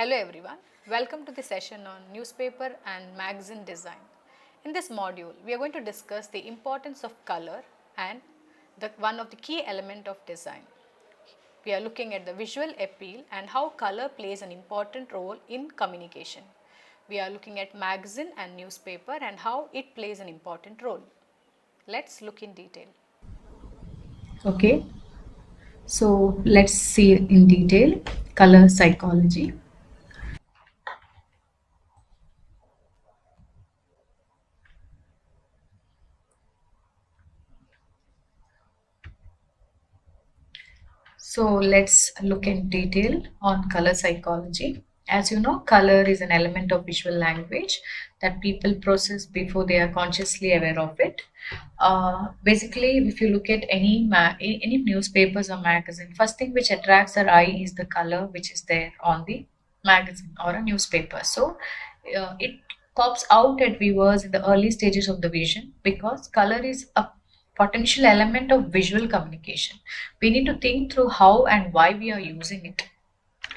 Hello everyone, welcome to the session on newspaper and magazine design. In this module, we are going to discuss the importance of color and one of the key element of design. We are looking at the visual appeal and how color plays an important role in communication. We are looking at magazine and newspaper and how it plays an important role. Let's look in detail. Okay, so let's see in detail color psychology. So let's look in detail on color psychology. As you know, color is an element of visual language that people process before they are consciously aware of it. Basically, if you look at any newspapers or magazine, first thing which attracts our eye is the color which is there on the magazine or a newspaper. So it pops out at viewers in the early stages of the vision because color is a potential element of visual communication. We need to think through how and why we are using it.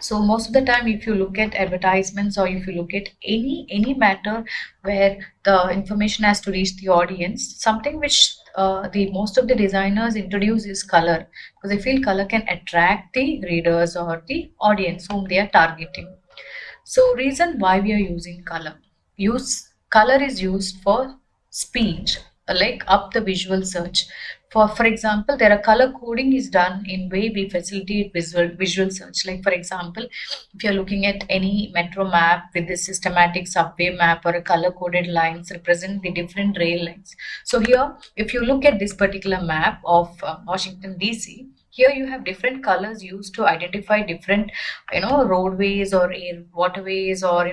So most of the time, if you look at advertisements or if you look at any matter where the information has to reach the audience, something which the most of the designers introduce is color, because they feel color can attract the readers or the audience whom they are targeting. So reason why we are using color. Use color is used for speed, like up the visual search. For example, there are color coding is done in way we facilitate visual search. Like for example, if you're looking at any metro map with the systematic subway map or a color coded lines represent the different rail lines. So here, if you look at this particular map of Washington DC, here you have different colors used to identify different roadways or air waterways or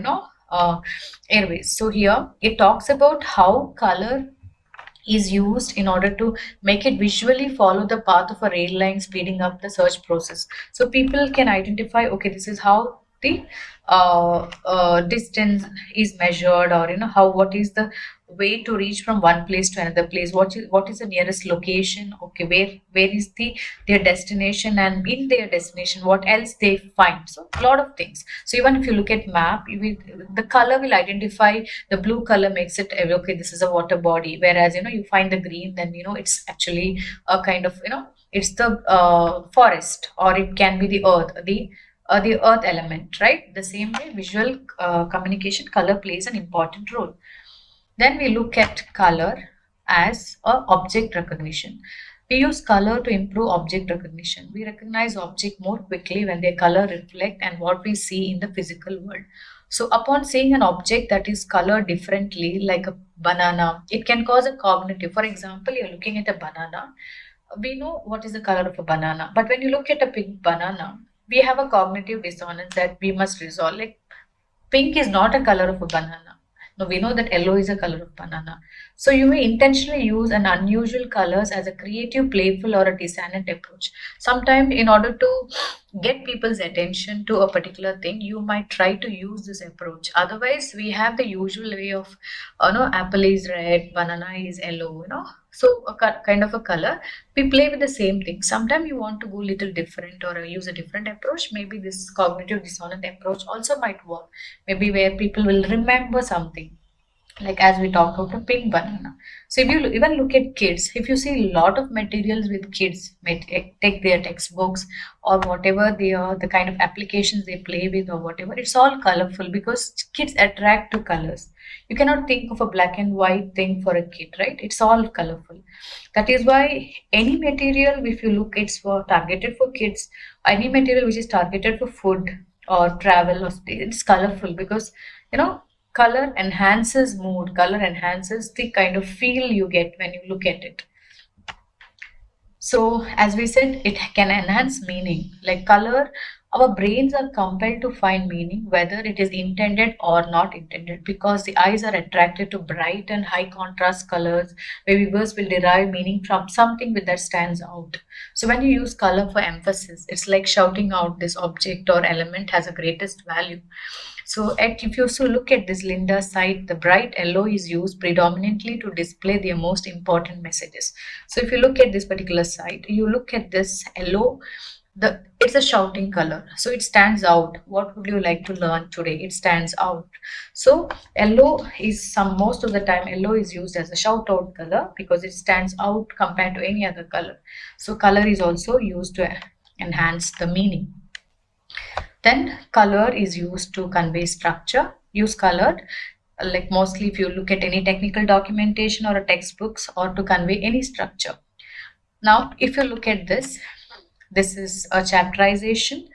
airways. So here it talks about how color is used in order to make it visually follow the path of a rail line, speeding up the search process. So people can identify, okay, this is how the distance is measured, or how what is the way to reach from one place to another place. What is the nearest location? Okay, where is their destination, and in their destination, what else they find? So a lot of things. So even if you look at map, the color will identify. The blue color makes it okay, this is a water body, whereas you find the green, then it's actually a kind of it's the forest, or it can be the earth element, right? The same way visual communication, color plays an important role. Then we look at color as a object recognition. We use color to improve object recognition. We recognize object more quickly when their color reflect and what we see in the physical world. So upon seeing an object that is colored differently, like a banana, it can cause a cognitive. For example, you're looking at a banana. We know what is the color of a banana, but when you look at a pink banana, we have a cognitive dissonance that we must resolve. Like pink is not a color of a banana. No, we know that yellow is a color of banana. So you may intentionally use an unusual colors as a creative, playful, or a dissonant approach. Sometimes, in order to get people's attention to a particular thing, you might try to use this approach. Otherwise, we have the usual way of, apple is red, banana is yellow, So a kind of a color. We play with the same thing. Sometimes you want to go a little different or use a different approach. Maybe this cognitive dissonant approach also might work. Maybe where people will remember something, like as we talk about a pink banana. So if you even look at kids, if you see a lot of materials with kids, may take their textbooks or whatever they are, the kind of applications they play with or whatever, it's all colorful because kids attract to colors. You cannot think of a black and white thing for a kid, right? It's all colorful. That is why any material, if you look, it's for targeted for kids. Any material which is targeted for food or travel, or it's colorful because color enhances mood, color enhances the kind of feel you get when you look at it. So, as we said, it can enhance meaning. Like color, our brains are compelled to find meaning, whether it is intended or not intended, because the eyes are attracted to bright and high contrast colors, where viewers will derive meaning from something that stands out. So, when you use color for emphasis, it's like shouting out this object or element has a greatest value. So, if you so look at this Linda site, the bright yellow is used predominantly to display their most important messages. So, if you look at this particular site, you look at this yellow, the It's a shouting color, so it stands out. What would you like to learn today? It stands out. So yellow is most of the time yellow is used as a shout out color because it stands out compared to any other color. So color is also used to enhance the meaning. Then color is used to convey structure. Use color like mostly if you look at any technical documentation or a textbooks or to convey any structure. Now if you look at this is a chapterization,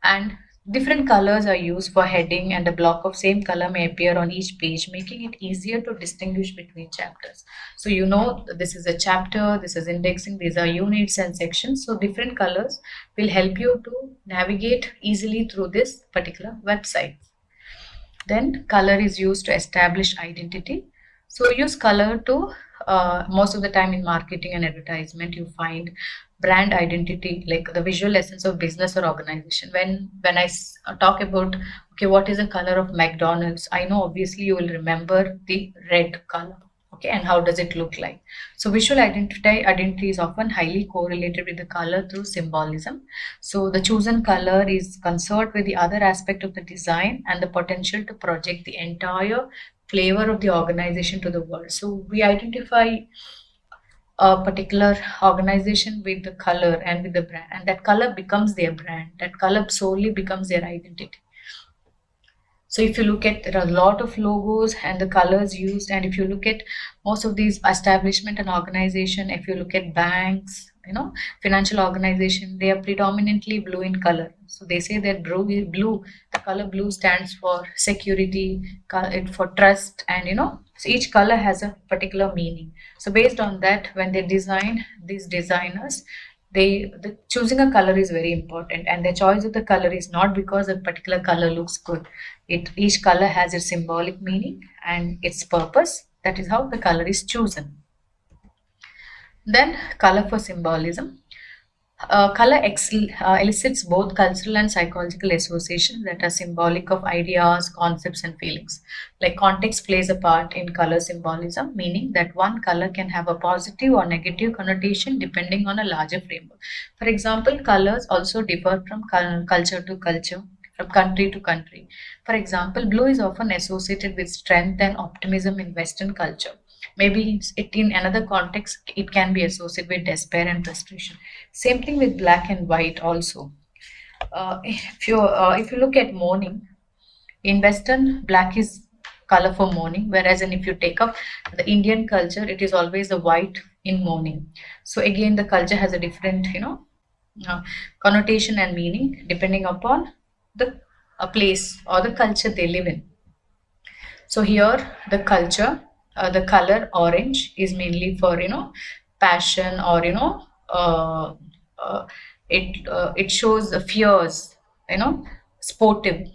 and different colors are used for heading, and a block of same color may appear on each page, making it easier to distinguish between chapters. So you know this is a chapter, this is indexing, these are units and sections. So different colors will help you to navigate easily through this particular website. Then color is used to establish identity. So use color to most of the time in marketing and advertisement you find brand identity, like the visual essence of business or organization. When I talk about okay, what is the color of McDonald's, I know obviously you will remember the red color. Okay, and how does it look like? So visual identity is often highly correlated with the color through symbolism. So the chosen color is concerned with the other aspect of the design and the potential to project the entire flavor of the organization to the world. So we identify a particular organization with the color and with the brand, and that color becomes their brand. That color solely becomes their identity. So if you look at, there are a lot of logos and the colors used, and if you look at most of these establishment and organization, if you look at banks, financial organization, they are predominantly blue in color. So they say that blue, the color blue stands for security, for trust, and so each color has a particular meaning. So based on that, when they design, these designers, the choosing a color is very important, and the choice of the color is not because a particular color looks good. Each color has its symbolic meaning and its purpose. That is how the color is chosen. Then color for symbolism. Color elicits both cultural and psychological associations that are symbolic of ideas, concepts, and feelings. Like context plays a part in color symbolism, meaning that one color can have a positive or negative connotation depending on a larger framework. For example, colors also differ from culture to culture, from country to country. For example, blue is often associated with strength and optimism in Western culture. Maybe in another context, it can be associated with despair and frustration. Same thing with black and white also. If you look at mourning, in Western, black is color for mourning, whereas if you take up the Indian culture, it is always the white in mourning. So again, the culture has a different, connotation and meaning depending upon the a place or the culture they live in. So here the color orange is mainly for passion, or it shows the fears, sportive.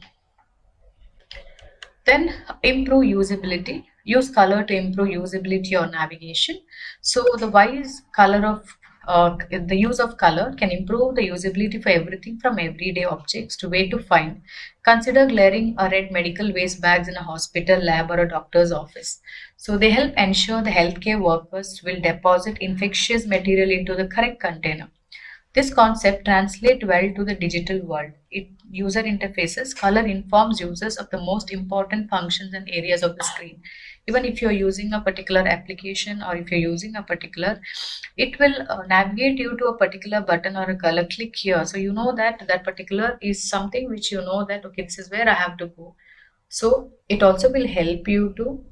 Then improve usability. Use color to improve usability or navigation. So the wise color of the use of color can improve the usability for everything from everyday objects to where to find. Consider glaring or red medical waste bags in a hospital, lab, or a doctor's office. So they help ensure the healthcare workers will deposit infectious material into the correct container. This concept translates well to the digital world. User interfaces, color informs users of the most important functions and areas of the screen. Even if you're using a particular application, or if you're using a particular, it will navigate you to a particular button or a color. Click here. So you know that that particular is something which you know that, okay, this is where I have to go. So it also will help you to,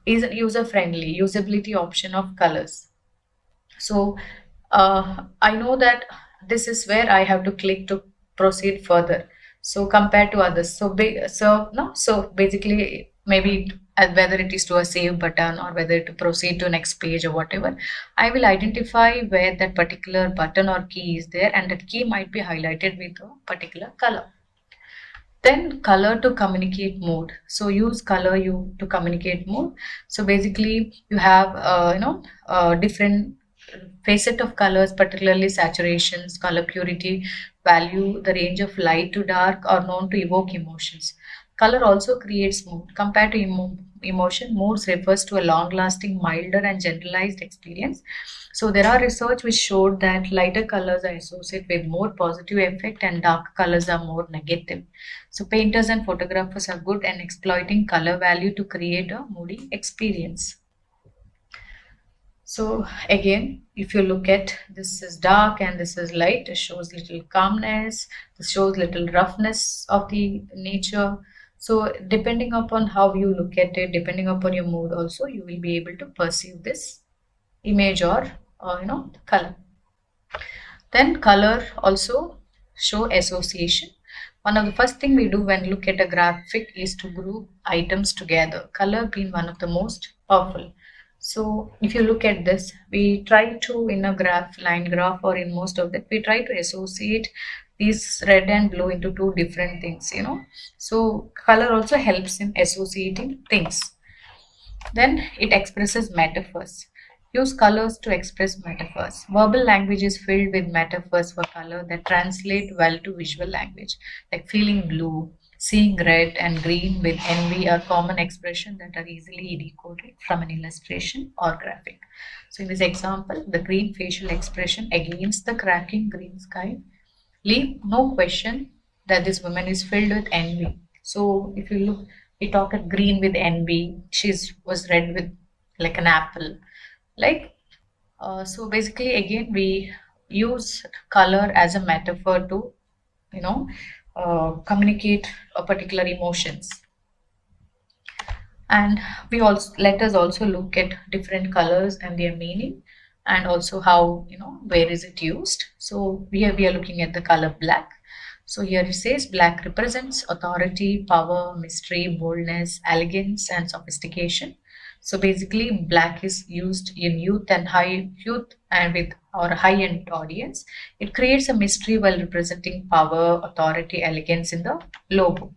is user friendly, usability option of colors. So I know that this is where I have to click to proceed further. So compared to others, so basically maybe whether it is to a save button or whether to proceed to next page or whatever, I will identify where that particular button or key is there, and that key might be highlighted with a particular color. Then color to communicate mode. So use color to communicate mode. So basically you have different facet of colors, particularly saturations, color purity, value, the range of light to dark are known to evoke emotions. Color also creates mood. Compared to emotion, moods refers to a long-lasting, milder, and generalized experience. So there are research which showed that lighter colors are associated with more positive effect and dark colors are more negative. So painters and photographers are good at exploiting color value to create a moody experience. So again, if you look at this is dark and this is light, it shows little calmness, this shows little roughness of the nature. So depending upon how you look at it, depending upon your mood also, you will be able to perceive this image or the color. Then color also show association. One of the first thing we do when look at a graphic is to group items together. Color being one of the most powerful. So if you look at this, we try to in a graph, line graph, or in most of that, we try to associate these red and blue into two different things. So color also helps in associating things. Then it expresses metaphors. Use colors to express metaphors. Verbal language is filled with metaphors for color that translate well to visual language, like feeling blue, seeing red and green with envy are common expressions that are easily decoded from an illustration or graphic. So in this example, the green facial expression against the cracking green sky leave no question that this woman is filled with envy. So if you look, we talk at green with envy. She's was red with like an apple. Like so basically again we use color as a metaphor to you know communicate a particular emotions. And we also let us also look at different colors and their meaning, and also how where is it used. So here we are looking at the color black. So here it says black represents authority, power, mystery, boldness, elegance, and sophistication. So basically black is used in youth and with our high end audience. It creates a mystery while representing power, authority, elegance in the logo.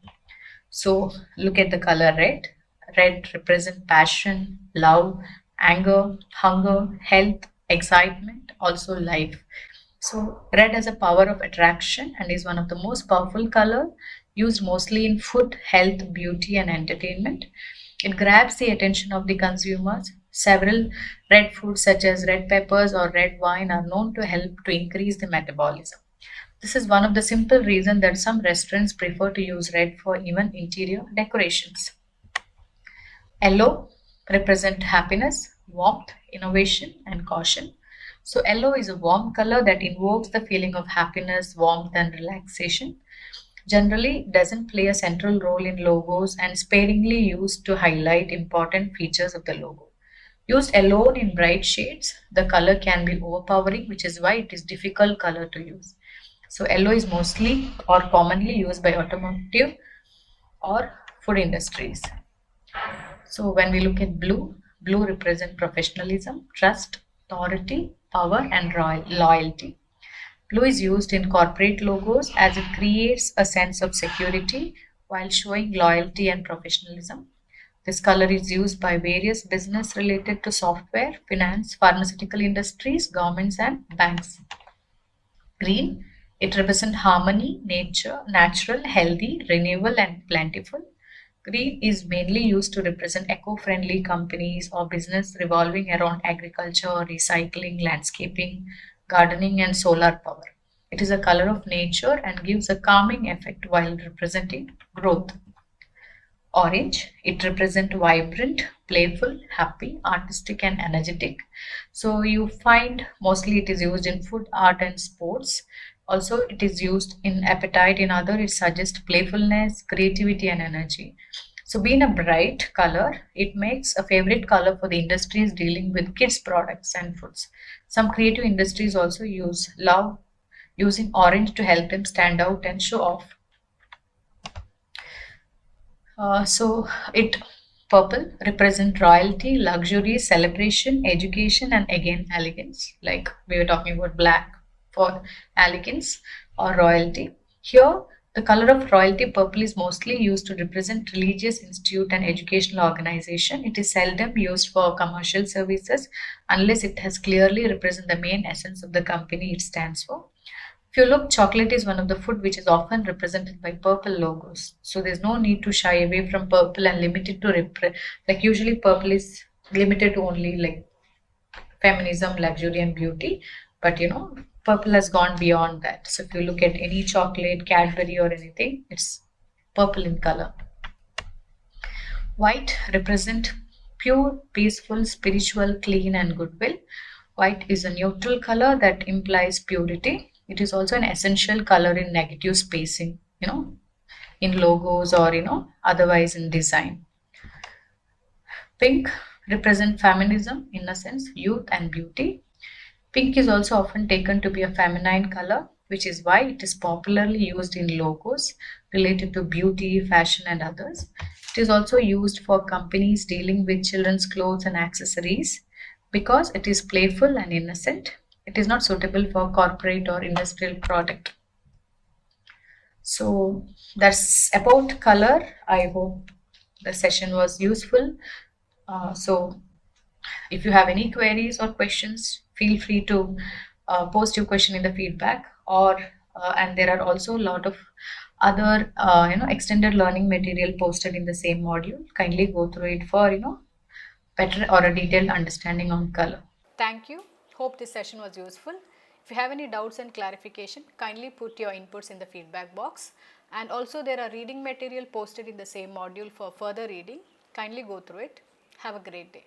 So look at the color red. Red represent passion, love, anger, hunger, health, excitement, also life. So red has a power of attraction and is one of the most powerful color used mostly in food, health, beauty, and entertainment. It grabs the attention of the consumers. Several red foods such as red peppers or red wine are known to help to increase the metabolism. This is one of the simple reasons that some restaurants prefer to use red for even interior decorations. Yellow represent happiness, warmth, innovation, and caution. So yellow is a warm color that invokes the feeling of happiness, warmth, and relaxation. Generally, it doesn't play a central role in logos and sparingly used to highlight important features of the logo. Used alone in bright shades, the color can be overpowering, which is why it is difficult color to use. So yellow is mostly or commonly used by automotive or food industries. So when we look at blue, blue represents professionalism, trust, authority, power, and loyalty. Blue is used in corporate logos as it creates a sense of security while showing loyalty and professionalism. This color is used by various business related to software, finance, pharmaceutical industries, governments, and banks. Green, it represents harmony, nature, natural, healthy, renewable, and plentiful. Green is mainly used to represent eco-friendly companies or business revolving around agriculture, recycling, landscaping, gardening, and solar power. It is a color of nature and gives a calming effect while representing growth. Orange, it represents vibrant, playful, happy, artistic, and energetic. So you find mostly it is used in food, art, and sports. Also, it is used in appetite. In other, it suggests playfulness, creativity, and energy. So, being a bright color, it makes a favorite color for the industries dealing with kids' products and foods. Some creative industries also love using orange to help them stand out and show off. So it purple represent royalty, luxury, celebration, education, and again elegance. Like we were talking about black for elegance or royalty. Here, the color of royalty purple is mostly used to represent religious institute and educational organization. It is seldom used for commercial services unless it has clearly represent the main essence of the company it stands for. If you look, chocolate is one of the food which is often represented by purple logos. So there's no need to shy away from purple and limit it to like usually purple is limited to only like feminism, luxury, and beauty. But purple has gone beyond that. So if you look at any chocolate, Cadbury, or anything, it's purple in color. White represent pure, peaceful, spiritual, clean, and goodwill. White is a neutral color that implies purity. It is also an essential color in negative spacing, in logos or otherwise in design. Pink represent feminism, innocence, youth, and beauty. Pink is also often taken to be a feminine color, which is why it is popularly used in logos related to beauty, fashion, and others. It is also used for companies dealing with children's clothes and accessories because it is playful and innocent. It is not suitable for corporate or industrial product. So that's about color. I hope the session was useful. So if you have any queries or questions, feel free to post your question in the feedback. Or and there are also a lot of other extended learning material posted in the same module. Kindly go through it for better or a detailed understanding on color. Thank you. Hope this session was useful. If you have any doubts and clarification, kindly put your inputs in the feedback box. And also there are reading material posted in the same module for further reading. Kindly go through it. Have a great day.